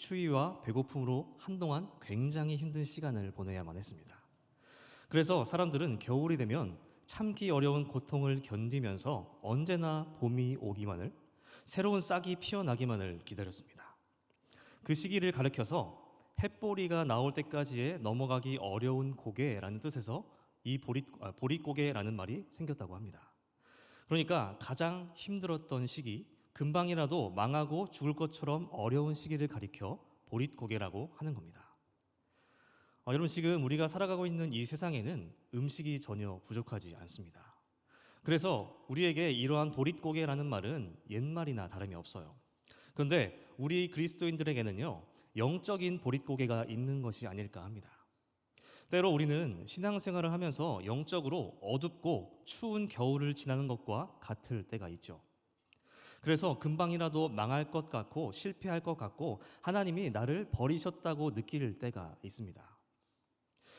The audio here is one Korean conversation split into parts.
추위와 배고픔으로 한동안 굉장히 힘든 시간을 보내야만 했습니다. 그래서 사람들은 겨울이 되면 참기 어려운 고통을 견디면서 언제나 봄이 오기만을, 새로운 싹이 피어나기만을 기다렸습니다. 그 시기를 가리켜서 햇보리가 나올 때까지의 넘어가기 어려운 고개라는 뜻에서 이 보릿고개라는 말이 생겼다고 합니다. 그러니까 가장 힘들었던 시기, 금방이라도 망하고 죽을 것처럼 어려운 시기를 가리켜 보릿고개라고 하는 겁니다. 여러분, 지금 우리가 살아가고 있는 이 세상에는 음식이 전혀 부족하지 않습니다. 그래서 우리에게 이러한 보릿고개라는 말은 옛말이나 다름이 없어요. 그런데 우리 그리스도인들에게는요, 영적인 보릿고개가 있는 것이 아닐까 합니다. 때로 우리는 신앙생활을 하면서 영적으로 어둡고 추운 겨울을 지나는 것과 같을 때가 있죠. 그래서 금방이라도 망할 것 같고 실패할 것 같고 하나님이 나를 버리셨다고 느낄 때가 있습니다.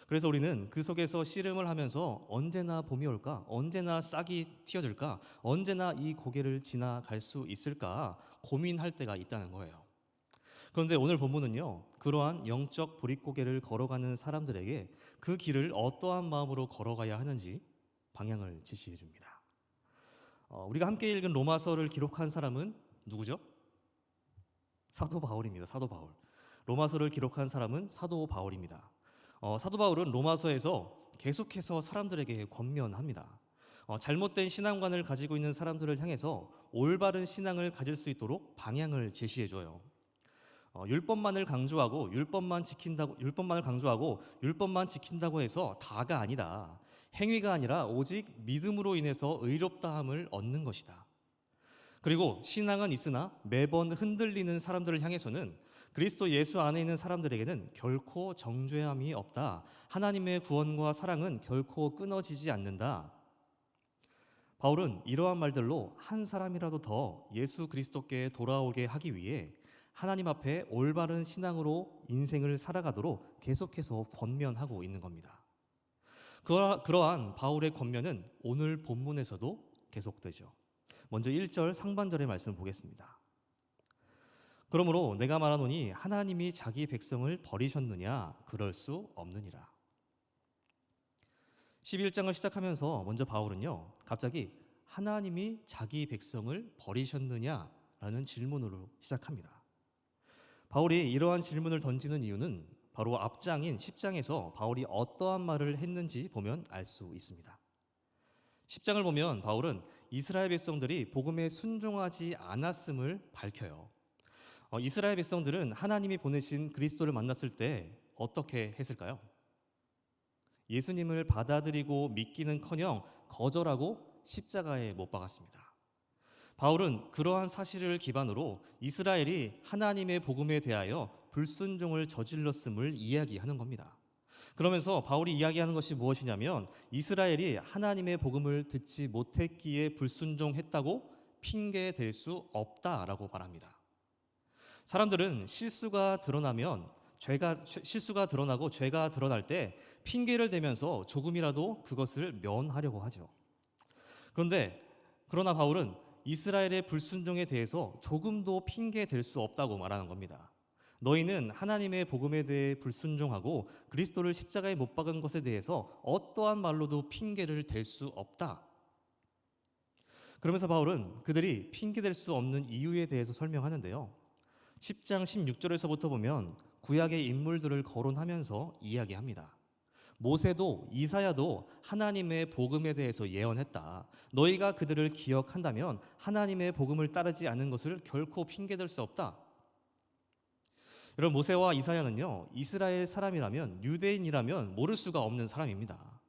그래서 우리는 그 속에서 씨름을 하면서 언제나 봄이 올까? 언제나 싹이 틔어질까? 언제나 이 고개를 지나갈 수 있을까? 고민할 때가 있다는 거예요. 그런데 오늘 본문은요, 그러한 영적 보릿고개를 걸어가는 사람들에게 그 길을 어떠한 마음으로 걸어가야 하는지 방향을 제시해 줍니다. 우리가 함께 읽은 로마서를 기록한 사람은 누구죠? 사도 바울입니다. 사도 바울. 로마서를 기록한 사람은 사도 바울입니다. 사도 바울은 로마서에서 계속해서 사람들에게 권면합니다. 잘못된 신앙관을 가지고 있는 사람들을 향해서 올바른 신앙을 가질 수 있도록 방향을 제시해줘요. 율법만을 강조하고 율법만 지킨다고 해서 다가 아니다. 행위가 아니라 오직 믿음으로 인해서 의롭다함을 얻는 것이다. 그리고 신앙은 있으나 매번 흔들리는 사람들을 향해서는 그리스도 예수 안에 있는 사람들에게는 결코 정죄함이 없다. 하나님의 구원과 사랑은 결코 끊어지지 않는다. 바울은 이러한 말들로 한 사람이라도 더 예수 그리스도께 돌아오게 하기 위해 하나님 앞에 올바른 신앙으로 인생을 살아가도록 계속해서 권면하고 있는 겁니다. 그러한 바울의 권면은 오늘 본문에서도 계속되죠. 먼저 1절 상반절의 말씀을 보겠습니다. 그러므로 내가 말하노니 하나님이 자기 백성을 버리셨느냐? 그럴 수 없느니라. 11장을 시작하면서 먼저 바울은요, 갑자기 하나님이 자기 백성을 버리셨느냐라는 질문으로 시작합니다. 바울이 이러한 질문을 던지는 이유는 바로 앞장인 10장에서 바울이 어떠한 말을 했는지 보면 알 수 있습니다. 10장을 보면 바울은 이스라엘 백성들이 복음에 순종하지 않았음을 밝혀요. 이스라엘 백성들은 하나님이 보내신 그리스도를 만났을 때 어떻게 했을까요? 예수님을 받아들이고 믿기는커녕 거절하고 십자가에 못 박았습니다. 바울은 그러한 사실을 기반으로 이스라엘이 하나님의 복음에 대하여 불순종을 저질렀음을 이야기하는 겁니다. 그러면서 바울이 이야기하는 것이 무엇이냐면 이스라엘이 하나님의 복음을 듣지 못했기에 불순종했다고 핑계댈 수 없다라고 말합니다. 사람들은 실수가 드러나고 죄가 드러날 때 핑계를 대면서 조금이라도 그것을 면하려고 하죠. 그러나 바울은 이스라엘의 불순종에 대해서 조금도 핑계 댈 수 없다고 말하는 겁니다. 너희는 하나님의 복음에 대해 불순종하고 그리스도를 십자가에 못 박은 것에 대해서 어떠한 말로도 핑계를 댈 수 없다. 그러면서 바울은 그들이 핑계 댈 수 없는 이유에 대해서 설명하는데요. 10장 16절에서부터 보면 구약의 인물들을 거론하면서 이야기합니다. 모세도 이사야도 하나님의 복음에 대해서 예언했다. 너희가 그들을 기억한다면 하나님의 복음을 따르지 않은 것을 결코 핑계댈 수 없다. 여러분, 모세와 이사야는요, 이스라엘 사람이라면, 유대인이라면 모를 수가 없는 사람입니다.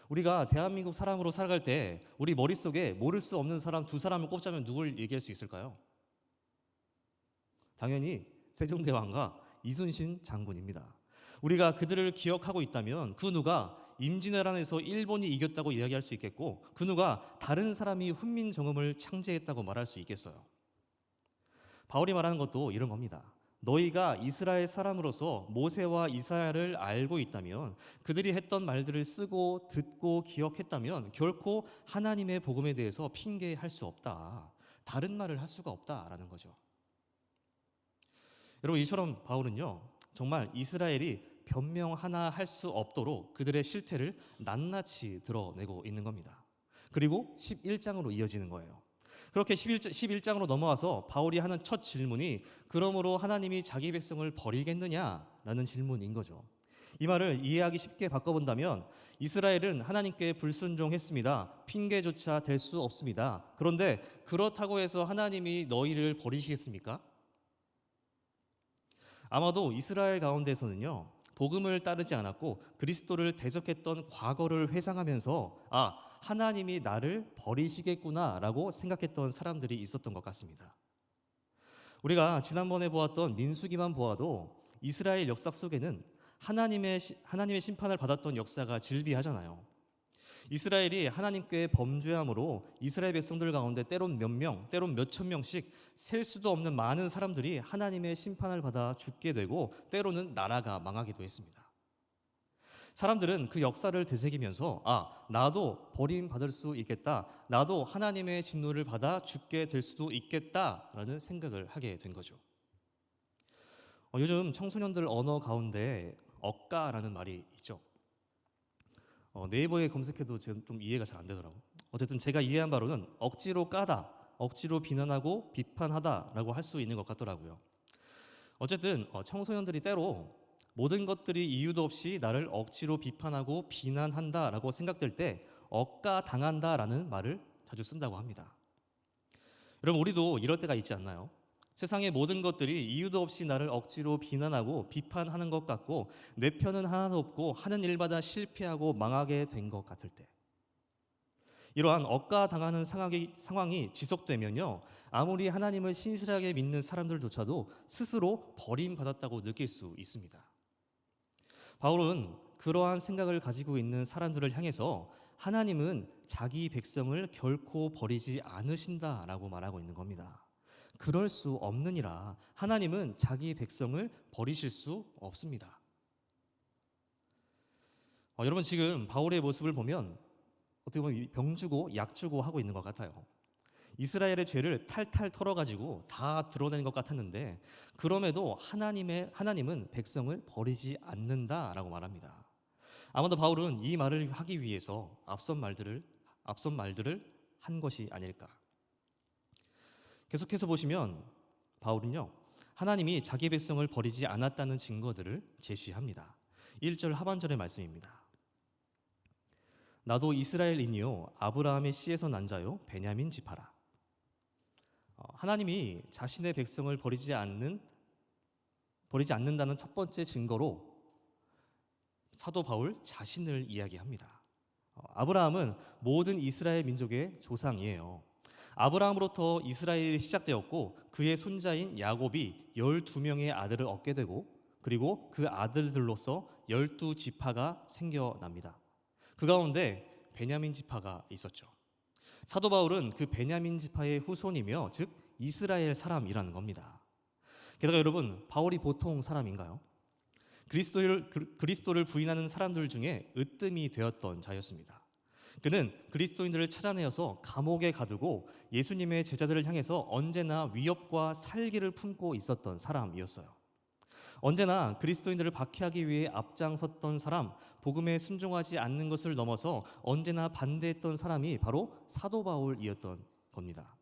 우리가 대한민국 사람으로 살아갈 때 우리 머릿속에 모를 수 없는 사람 두 사람을 꼽자면 누굴 얘기할 수 있을까요? 당연히 세종대왕과 이순신 장군입니다. 우리가 그들을 기억하고 있다면 그 누가 임진왜란에서 일본이 이겼다고 이야기할 수 있겠고 그 누가 다른 사람이 훈민정음을 창제했다고 말할 수 있겠어요. 바울이 말하는 것도 이런 겁니다. 너희가 이스라엘 사람으로서 모세와 이사야를 알고 있다면 그들이 했던 말들을 쓰고 듣고 기억했다면 결코 하나님의 복음에 대해서 핑계할 수 없다. 다른 말을 할 수가 없다라는 거죠. 여러분 이처럼 바울은요 정말 이스라엘이 변명 하나 할 수 없도록 그들의 실태를 낱낱이 드러내고 있는 겁니다. 그리고 11장으로 이어지는 거예요. 그렇게 11장으로 넘어와서 바울이 하는 첫 질문이 그러므로 하나님이 자기 백성을 버리겠느냐라는 질문인 거죠. 이 말을 이해하기 쉽게 바꿔본다면 이스라엘은 하나님께 불순종했습니다. 핑계조차 댈 수 없습니다. 그런데 그렇다고 해서 하나님이 너희를 버리시겠습니까? 아마도 이스라엘 가운데서는요, 복음을 따르지 않았고 그리스도를 대적했던 과거를 회상하면서 하나님이 나를 버리시겠구나라고 생각했던 사람들이 있었던 것 같습니다. 우리가 지난번에 보았던 민수기만 보아도 이스라엘 역사 속에는 하나님의 심판을 받았던 역사가 질비하잖아요. 이스라엘이 하나님께 범죄함으로 이스라엘 백성들 가운데 때론 몇 명, 때론 몇천 명씩 셀 수도 없는 많은 사람들이 하나님의 심판을 받아 죽게 되고 때로는 나라가 망하기도 했습니다. 사람들은 그 역사를 되새기면서 나도 버림받을 수 있겠다. 나도 하나님의 진노를 받아 죽게 될 수도 있겠다라는 생각을 하게 된 거죠. 요즘 청소년들 언어 가운데 억가라는 말이 있죠. 네이버에 검색해도 지금 좀 이해가 잘 안 되더라고. 어쨌든 제가 이해한 바로는 억지로 까다, 억지로 비난하고 비판하다라고 할 수 있는 것 같더라고요. 어쨌든 청소년들이 때로 모든 것들이 이유도 없이 나를 억지로 비판하고 비난한다라고 생각될 때 억까 당한다라는 말을 자주 쓴다고 합니다. 여러분 우리도 이럴 때가 있지 않나요? 세상의 모든 것들이 이유도 없이 나를 억지로 비난하고 비판하는 것 같고 내 편은 하나도 없고 하는 일마다 실패하고 망하게 된 것 같을 때 이러한 억까당하는 상황이 지속되면요 아무리 하나님을 신실하게 믿는 사람들조차도 스스로 버림받았다고 느낄 수 있습니다. 바울은 그러한 생각을 가지고 있는 사람들을 향해서 하나님은 자기 백성을 결코 버리지 않으신다라고 말하고 있는 겁니다. 그럴 수 없느니라. 하나님은 자기 백성을 버리실 수 없습니다. 여러분 지금 바울의 모습을 보면 어떻게 보면 병 주고 약 주고 하고 있는 것 같아요. 이스라엘의 죄를 탈탈 털어가지고 다 드러낸 것 같았는데 그럼에도 하나님은 백성을 버리지 않는다라고 말합니다. 아마도 바울은 이 말을 하기 위해서 앞선 말들을 한 것이 아닐까. 계속해서 보시면 바울은요 하나님이 자기 백성을 버리지 않았다는 증거들을 제시합니다. 1절 하반절의 말씀입니다. 나도 이스라엘인이요 아브라함의 씨에서 난 자요 베냐민 지파라. 하나님이 자신의 백성을 버리지 않는다는 첫 번째 증거로 사도 바울 자신을 이야기합니다. 아브라함은 모든 이스라엘 민족의 조상이에요. 아브라함으로부터 이스라엘이 시작되었고 그의 손자인 야곱이 12명의 아들을 얻게 되고 그리고 그 아들들로서 12지파가 생겨납니다. 그 가운데 베냐민 지파가 있었죠. 사도 바울은 그 베냐민 지파의 후손이며 즉 이스라엘 사람이라는 겁니다. 게다가 여러분 바울이 보통 사람인가요? 그리스도를 부인하는 사람들 중에 으뜸이 되었던 자였습니다. 그는 그리스도인들을 찾아내어서 감옥에 가두고 예수님의 제자들을 향해서 언제나 위협과 살기를 품고 있었던 사람이었어요. 언제나 그리스도인들을 박해하기 위해 앞장섰던 사람, 복음에 순종하지 않는 것을 넘어서 언제나 반대했던 사람이 바로 사도 바울이었던 겁니다.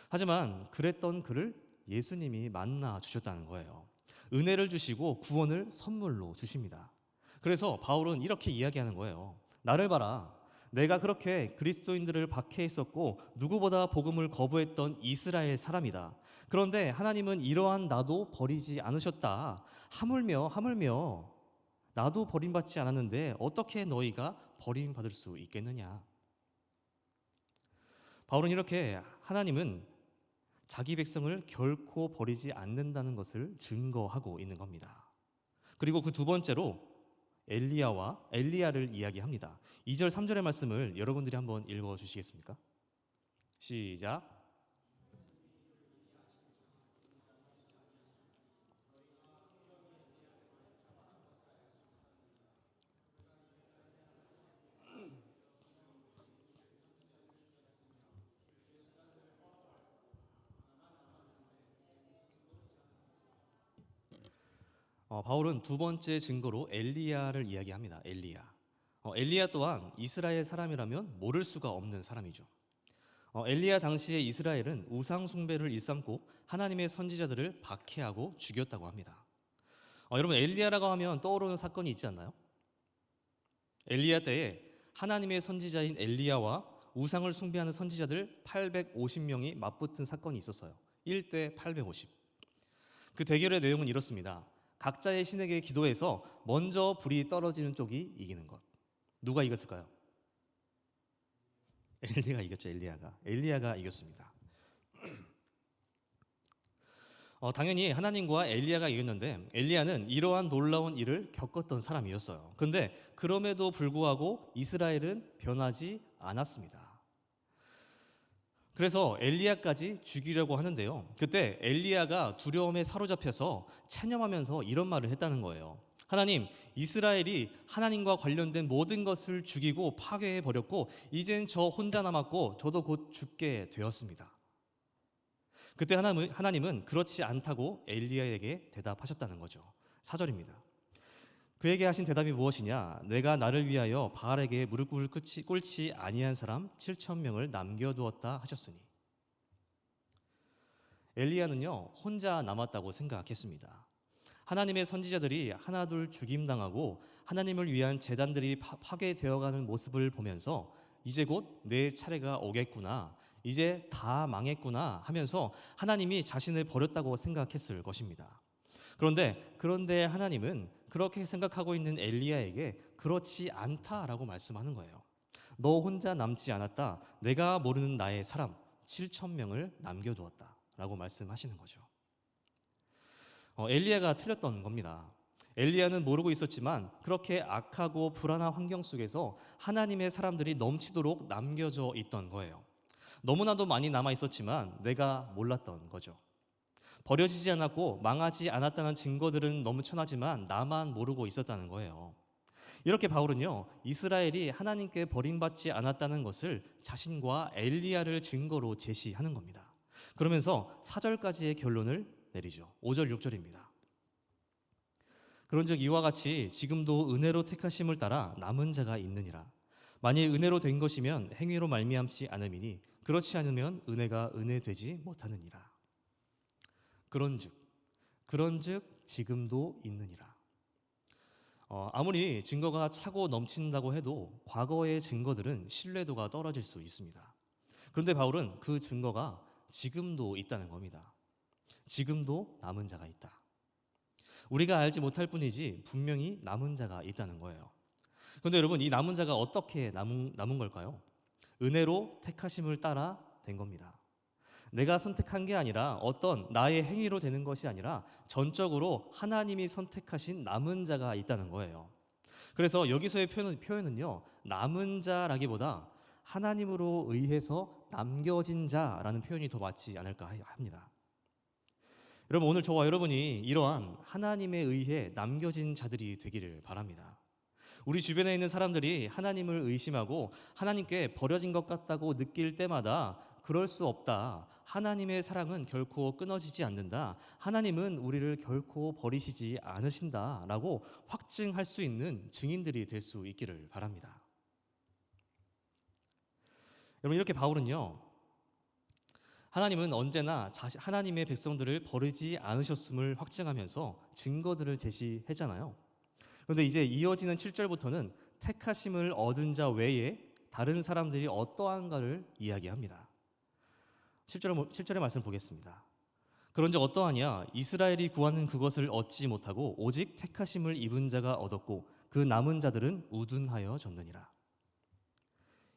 하지만 그랬던 그를 예수님이 만나 주셨다는 거예요. 은혜를 주시고 구원을 선물로 주십니다. 그래서 바울은 이렇게 이야기하는 거예요. 나를 봐라. 내가 그렇게 그리스도인들을 박해했었고 누구보다 복음을 거부했던 이스라엘 사람이다. 그런데 하나님은 이러한 나도 버리지 않으셨다. 하물며 나도 버림받지 않았는데 어떻게 너희가 버림받을 수 있겠느냐. 바울은 이렇게 하나님은 자기 백성을 결코 버리지 않는다는 것을 증거하고 있는 겁니다. 그리고 그 두 번째로 엘리야를 이야기합니다. 2절 3절의 말씀을 여러분들이 한번 읽어 주시겠습니까? 시작. 바울은 두 번째 증거로 엘리야를 이야기합니다. 엘리야. 엘리야 또한 이스라엘 사람이라면 모를 수가 없는 사람이죠. 엘리야 당시에 이스라엘은 우상 숭배를 일삼고 하나님의 선지자들을 박해하고 죽였다고 합니다. 여러분 엘리야라고 하면 떠오르는 사건이 있지 않나요? 엘리야 때에 하나님의 선지자인 엘리야와 우상을 숭배하는 선지자들 850명이 맞붙은 사건이 있었어요. 1대 850. 그 대결의 내용은 이렇습니다. 각자의 신에게 기도해서 먼저 불이 떨어지는 쪽이 이기는 것. 누가 이겼을까요? 엘리야가 이겼죠. 엘리야가 이겼습니다. 당연히 하나님과 엘리야가 이겼는데 엘리야는 이러한 놀라운 일을 겪었던 사람이었어요. 그런데 그럼에도 불구하고 이스라엘은 변하지 않았습니다. 그래서 엘리야까지 죽이려고 하는데요. 그때 엘리야가 두려움에 사로잡혀서 체념하면서 이런 말을 했다는 거예요. 하나님, 이스라엘이 하나님과 관련된 모든 것을 죽이고 파괴해 버렸고 이젠 저 혼자 남았고 저도 곧 죽게 되었습니다. 그때 하나님은 그렇지 않다고 엘리야에게 대답하셨다는 거죠. 4절입니다. 그에게 하신 대답이 무엇이냐? 내가 나를 위하여 바알에게 무릎을 꿇지 아니한 사람 7천 명을 남겨두었다 하셨으니. 엘리야는요 혼자 남았다고 생각했습니다. 하나님의 선지자들이 하나둘 죽임당하고 하나님을 위한 제단들이 파괴되어가는 모습을 보면서 이제 곧 내 차례가 오겠구나, 이제 다 망했구나 하면서 하나님이 자신을 버렸다고 생각했을 것입니다. 그런데 하나님은 그렇게 생각하고 있는 엘리야에게 그렇지 않다라고 말씀하는 거예요. 너 혼자 남지 않았다. 내가 모르는 나의 사람 7천 명을 남겨두었다라고 말씀하시는 거죠. 엘리야가 틀렸던 겁니다. 엘리야는 모르고 있었지만 그렇게 악하고 불안한 환경 속에서 하나님의 사람들이 넘치도록 남겨져 있던 거예요. 너무나도 많이 남아 있었지만 내가 몰랐던 거죠. 버려지지 않았고 망하지 않았다는 증거들은 넘쳐나지만 나만 모르고 있었다는 거예요. 이렇게 바울은요 이스라엘이 하나님께 버림받지 않았다는 것을 자신과 엘리야를 증거로 제시하는 겁니다. 그러면서 4절까지의 결론을 내리죠. 5절 6절입니다. 그런즉 이와 같이 지금도 은혜로 택하심을 따라 남은 자가 있느니라. 만일 은혜로 된 것이면 행위로 말미암지 않음이니 그렇지 않으면 은혜가 은혜되지 못하느니라. 그런즉 지금도 있느니라. 아무리 증거가 차고 넘친다고 해도 과거의 증거들은 신뢰도가 떨어질 수 있습니다. 그런데 바울은 그 증거가 지금도 있다는 겁니다. 지금도 남은 자가 있다. 우리가 알지 못할 뿐이지 분명히 남은 자가 있다는 거예요. 그런데 여러분 이 남은 자가 어떻게 남은 걸까요? 은혜로 택하심을 따라 된 겁니다. 내가 선택한 게 아니라 어떤 나의 행위로 되는 것이 아니라 전적으로 하나님이 선택하신 남은 자가 있다는 거예요. 그래서 여기서의 표현은요 남은 자라기보다 하나님으로 의해서 남겨진 자라는 표현이 더 맞지 않을까 합니다. 여러분 오늘 저와 여러분이 이러한 하나님에 의해 남겨진 자들이 되기를 바랍니다. 우리 주변에 있는 사람들이 하나님을 의심하고 하나님께 버려진 것 같다고 느낄 때마다 그럴 수 없다. 하나님의 사랑은 결코 끊어지지 않는다. 하나님은 우리를 결코 버리시지 않으신다라고 확증할 수 있는 증인들이 될 수 있기를 바랍니다. 여러분 이렇게 바울은요. 하나님은 언제나 하나님의 백성들을 버리지 않으셨음을 확증하면서 증거들을 제시했잖아요. 그런데 이제 이어지는 7절부터는 택하심을 얻은 자 외에 다른 사람들이 어떠한가를 이야기합니다. 7절의 말씀 보겠습니다. 그런즉 어떠하냐? 이스라엘이 구하는 그것을 얻지 못하고 오직 택하심을 입은 자가 얻었고 그 남은 자들은 우둔하여 졌느니라.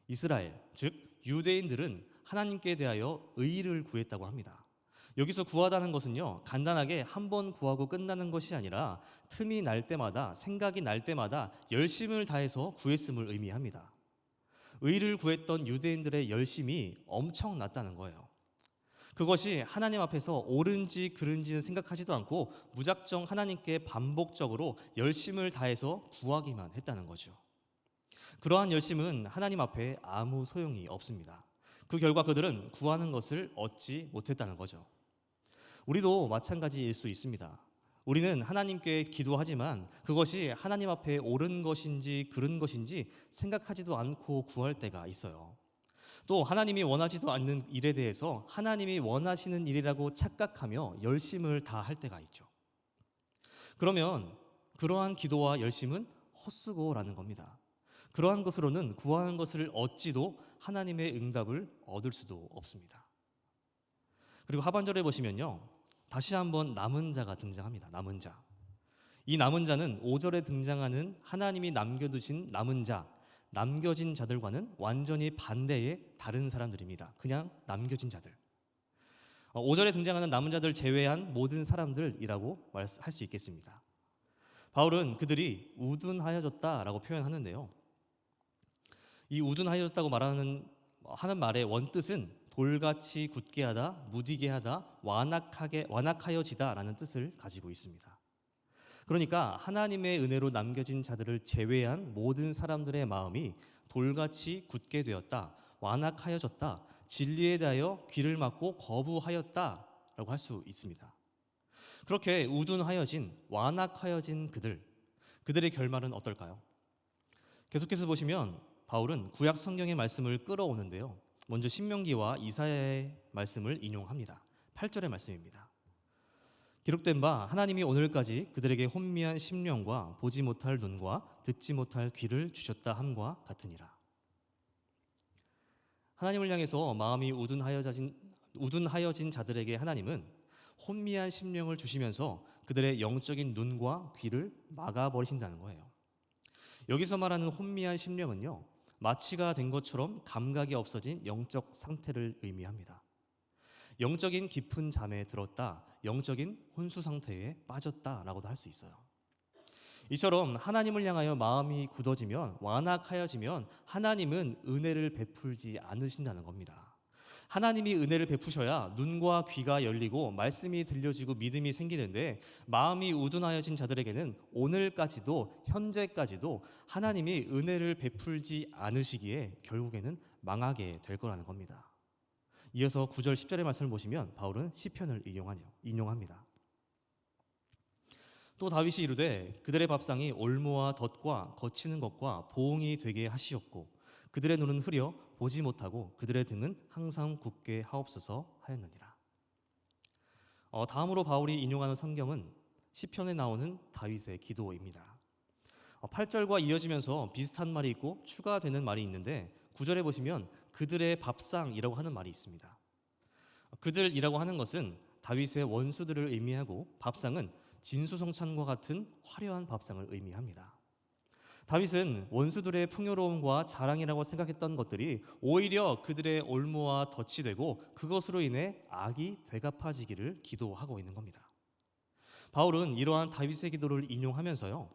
이스라엘, 즉 유대인들은 하나님께 대하여 의를 구했다고 합니다. 여기서 구하다는 것은요 간단하게 한 번 구하고 끝나는 것이 아니라 틈이 날 때마다 생각이 날 때마다 열심을 다해서 구했음을 의미합니다. 의를 구했던 유대인들의 열심이 엄청났다는 거예요. 그것이 하나님 앞에서 옳은지 그른지는 생각하지도 않고 무작정 하나님께 반복적으로 열심을 다해서 구하기만 했다는 거죠. 그러한 열심은 하나님 앞에 아무 소용이 없습니다. 그 결과 그들은 구하는 것을 얻지 못했다는 거죠. 우리도 마찬가지일 수 있습니다. 우리는 하나님께 기도하지만 그것이 하나님 앞에 옳은 것인지 그른 것인지 생각하지도 않고 구할 때가 있어요. 또 하나님이 원하지도 않는 일에 대해서 하나님이 원하시는 일이라고 착각하며 열심을 다할 때가 있죠. 그러면 그러한 기도와 열심은 헛수고라는 겁니다. 그러한 것으로는 구하는 것을 얻지도 하나님의 응답을 얻을 수도 없습니다. 그리고 하반절에 보시면요. 다시 한번 남은 자가 등장합니다. 남은 자. 이 남은 자는 5절에 등장하는 하나님이 남겨두신 남은 자, 남겨진 자들과는 완전히 반대의 다른 사람들입니다. 그냥 남겨진 자들. 5절에 등장하는 남은 자들 제외한 모든 사람들이라고 할 수 있겠습니다. 바울은 그들이 우둔하여졌다라고 표현하는데요. 이 우둔하여졌다고 하는 말의 원뜻은 돌같이 굳게 하다, 무디게 하다, 완악하여지다라는 뜻을 가지고 있습니다. 그러니까 하나님의 은혜로 남겨진 자들을 제외한 모든 사람들의 마음이 돌같이 굳게 되었다, 완악하여졌다, 진리에 대하여 귀를 막고 거부하였다라고 할 수 있습니다. 그렇게 우둔하여진, 완악하여진 그들의 결말은 어떨까요? 계속해서 보시면 바울은 구약 성경의 말씀을 끌어오는데요. 먼저 신명기와 이사야의 말씀을 인용합니다. 8절의 말씀입니다. 기록된 바 하나님이 오늘까지 그들에게 혼미한 심령과 보지 못할 눈과 듣지 못할 귀를 주셨다 함과 같으니라. 하나님을 향해서 마음이 우둔하여진 자들에게 하나님은 혼미한 심령을 주시면서 그들의 영적인 눈과 귀를 막아버리신다는 거예요. 여기서 말하는 혼미한 심령은요, 마취가 된 것처럼 감각이 없어진 영적 상태를 의미합니다. 영적인 깊은 잠에 들었다, 영적인 혼수 상태에 빠졌다라고도 할 수 있어요. 이처럼 하나님을 향하여 마음이 굳어지면, 완악하여지면 하나님은 은혜를 베풀지 않으신다는 겁니다. 하나님이 은혜를 베푸셔야 눈과 귀가 열리고 말씀이 들려지고 믿음이 생기는데, 마음이 우둔하여진 자들에게는 오늘까지도 현재까지도 하나님이 은혜를 베풀지 않으시기에 결국에는 망하게 될 거라는 겁니다. 이어서 9절 10절의 말씀을 보시면 바울은 시편을 인용합니다. 또 다윗이 이르되 그들의 밥상이 올무와 덫과 거치는 것과 보응이 되게 하시옵고 그들의 눈은 흐려 보지 못하고 그들의 등은 항상 굳게 하옵소서 하였느니라. 다음으로 바울이 인용하는 성경은 시편에 나오는 다윗의 기도입니다. 8절과 이어지면서 비슷한 말이 있고 추가되는 말이 있는데 9절에 보시면 그들의 밥상이라고 하는 말이 있습니다. 그들이라고 하는 것은 다윗의 원수들을 의미하고 밥상은 진수성찬과 같은 화려한 밥상을 의미합니다. 다윗은 원수들의 풍요로움과 자랑이라고 생각했던 것들이 오히려 그들의 올무와 덫이 되고 그것으로 인해 악이 되갚아지기를 기도하고 있는 겁니다. 바울은 이러한 다윗의 기도를 인용하면서요,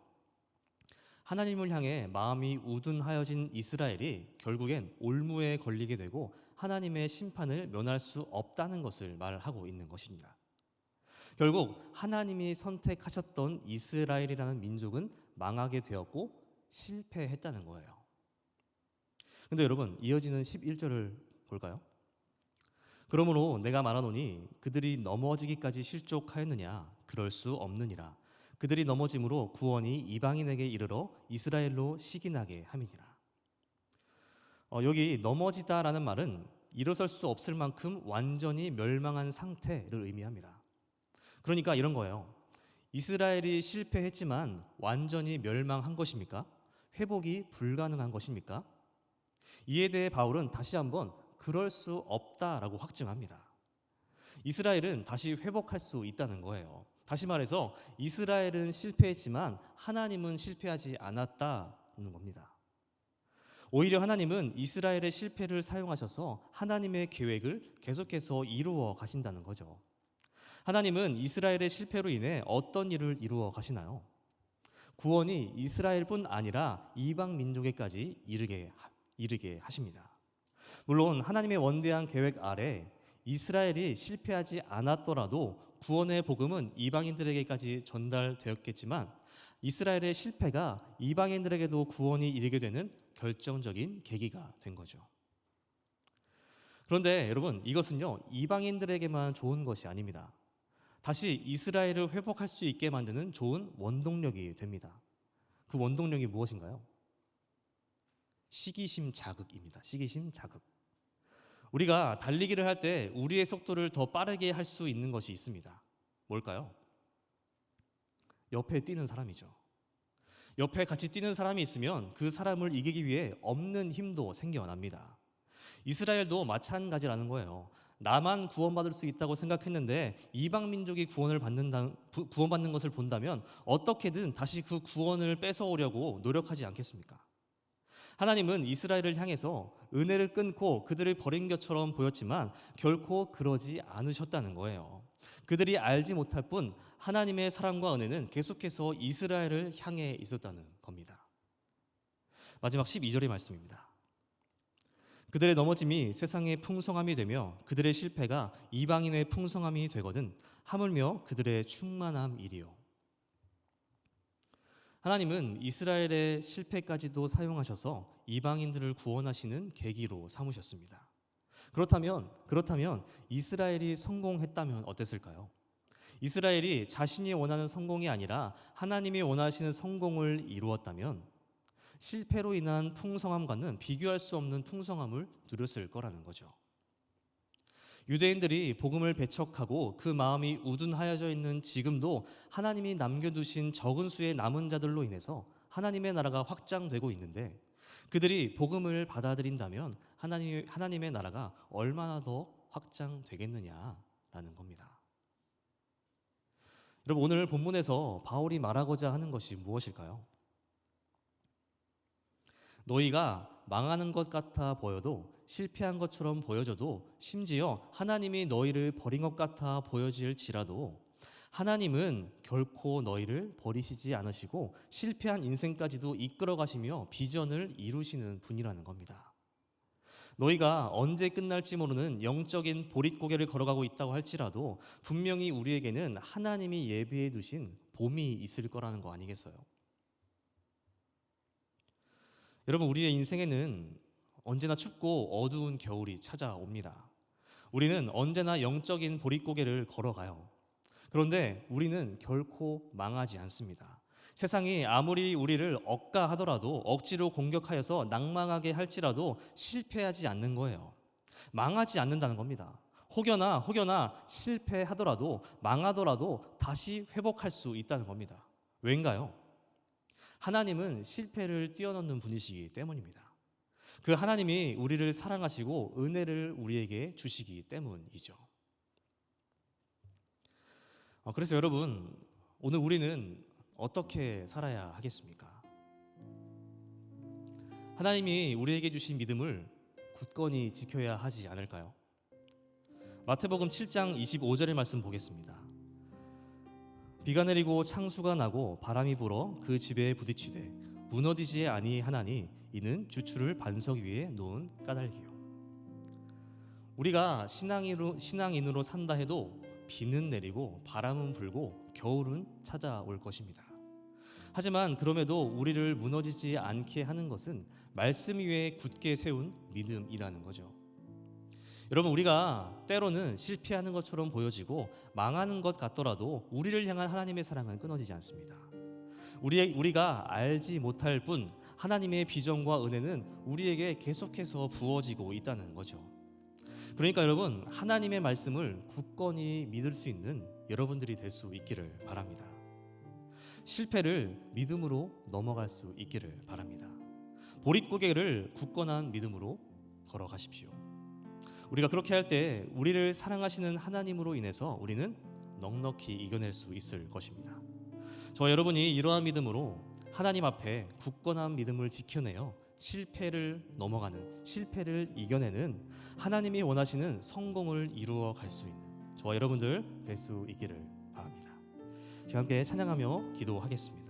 하나님을 향해 마음이 우둔하여진 이스라엘이 결국엔 올무에 걸리게 되고 하나님의 심판을 면할 수 없다는 것을 말하고 있는 것입니다. 결국 하나님이 선택하셨던 이스라엘이라는 민족은 망하게 되었고 실패했다는 거예요. 근데 여러분, 이어지는 11절을 볼까요? 그러므로 내가 말하노니 그들이 넘어지기까지 실족하였느냐? 그럴 수 없느니라. 그들이 넘어짐으로 구원이 이방인에게 이르러 이스라엘로 시기나게 함이니라. 여기 넘어지다라는 말은 일어설 수 없을 만큼 완전히 멸망한 상태를 의미합니다. 그러니까 이런 거예요. 이스라엘이 실패했지만 완전히 멸망한 것입니까? 회복이 불가능한 것입니까? 이에 대해 바울은 다시 한번 그럴 수 없다라고 확증합니다. 이스라엘은 다시 회복할 수 있다는 거예요. 다시 말해서 이스라엘은 실패했지만 하나님은 실패하지 않았다는 겁니다. 오히려 하나님은 이스라엘의 실패를 사용하셔서 하나님의 계획을 계속해서 이루어 가신다는 거죠. 하나님은 이스라엘의 실패로 인해 어떤 일을 이루어 가시나요? 구원이 이스라엘뿐 아니라 이방 민족에까지 이르게 하십니다. 물론 하나님의 원대한 계획 아래 이스라엘이 실패하지 않았더라도 구원의 복음은 이방인들에게까지 전달되었겠지만 이스라엘의 실패가 이방인들에게도 구원이 이르게 되는 결정적인 계기가 된 거죠. 그런데 여러분, 이것은요 이방인들에게만 좋은 것이 아닙니다. 다시 이스라엘을 회복할 수 있게 만드는 좋은 원동력이 됩니다. 그 원동력이 무엇인가요? 시기심 자극입니다. 시기심 자극. 우리가 달리기를 할 때 우리의 속도를 더 빠르게 할 수 있는 것이 있습니다. 뭘까요? 옆에 뛰는 사람이죠. 옆에 같이 뛰는 사람이 있으면 그 사람을 이기기 위해 없는 힘도 생겨납니다. 이스라엘도 마찬가지라는 거예요. 나만 구원받을 수 있다고 생각했는데 이방 민족이 구원받는 것을 본다면 어떻게든 다시 그 구원을 뺏어오려고 노력하지 않겠습니까? 하나님은 이스라엘을 향해서 은혜를 끊고 그들을 버린 것처럼 보였지만 결코 그러지 않으셨다는 거예요. 그들이 알지 못할 뿐 하나님의 사랑과 은혜는 계속해서 이스라엘을 향해 있었다는 겁니다. 마지막 12절의 말씀입니다. 그들의 넘어짐이 세상의 풍성함이 되며 그들의 실패가 이방인의 풍성함이 되거든 하물며 그들의 충만함이리요. 하나님은 이스라엘의 실패까지도 사용하셔서 이방인들을 구원하시는 계기로 삼으셨습니다. 그렇다면 이스라엘이 성공했다면 어땠을까요? 이스라엘이 자신이 원하는 성공이 아니라 하나님이 원하시는 성공을 이루었다면 실패로 인한 풍성함과는 비교할 수 없는 풍성함을 누렸을 거라는 거죠. 유대인들이 복음을 배척하고 그 마음이 우둔하여져 있는 지금도 하나님이 남겨두신 적은 수의 남은 자들로 인해서 하나님의 나라가 확장되고 있는데 그들이 복음을 받아들인다면 하나님의 나라가 얼마나 더 확장되겠느냐라는 겁니다. 여러분, 오늘 본문에서 바울이 말하고자 하는 것이 무엇일까요? 너희가 망하는 것 같아 보여도 실패한 것처럼 보여져도 심지어 하나님이 너희를 버린 것 같아 보여질지라도 하나님은 결코 너희를 버리시지 않으시고 실패한 인생까지도 이끌어 가시며 비전을 이루시는 분이라는 겁니다. 너희가 언제 끝날지 모르는 영적인 보릿고개를 걸어가고 있다고 할지라도 분명히 우리에게는 하나님이 예비해 두신 봄이 있을 거라는 거 아니겠어요? 여러분, 우리의 인생에는 언제나 춥고 어두운 겨울이 찾아옵니다. 우리는 언제나 영적인 보릿고개를 걸어가요. 그런데 우리는 결코 망하지 않습니다. 세상이 아무리 우리를 억가하더라도 억지로 공격하여서 낭망하게 할지라도 실패하지 않는 거예요. 망하지 않는다는 겁니다. 혹여나 실패하더라도 망하더라도 다시 회복할 수 있다는 겁니다. 왜인가요? 하나님은 실패를 뛰어넘는 분이시기 때문입니다. 그 하나님이 우리를 사랑하시고 은혜를 우리에게 주시기 때문이죠. 그래서 여러분, 오늘 우리는 어떻게 살아야 하겠습니까? 하나님이 우리에게 주신 믿음을 굳건히 지켜야 하지 않을까요? 마태복음 7장 25절의 말씀 보겠습니다. 비가 내리고 창수가 나고 바람이 불어 그 집에 부딪히되 무너지지 아니하나니 이는 주추를 반석 위에 놓은 까닭이요. 우리가 신앙인으로 산다 해도 비는 내리고 바람은 불고 겨울은 찾아올 것입니다. 하지만 그럼에도 우리를 무너지지 않게 하는 것은 말씀 위에 굳게 세운 믿음이라는 거죠. 여러분, 우리가 때로는 실패하는 것처럼 보여지고 망하는 것 같더라도 우리를 향한 하나님의 사랑은 끊어지지 않습니다. 우리가 알지 못할 뿐 하나님의 비전과 은혜는 우리에게 계속해서 부어지고 있다는 거죠. 그러니까 여러분, 하나님의 말씀을 굳건히 믿을 수 있는 여러분들이 될 수 있기를 바랍니다. 실패를 믿음으로 넘어갈 수 있기를 바랍니다. 보릿고개를 굳건한 믿음으로 걸어가십시오. 우리가 그렇게 할 때 우리를 사랑하시는 하나님으로 인해서 우리는 넉넉히 이겨낼 수 있을 것입니다. 저와 여러분이 이러한 믿음으로 하나님 앞에 굳건한 믿음을 지켜내어 실패를 이겨내는 하나님이 원하시는 성공을 이루어 갈 수 있는 저와 여러분들 될 수 있기를 바랍니다. 함께 찬양하며 기도하겠습니다.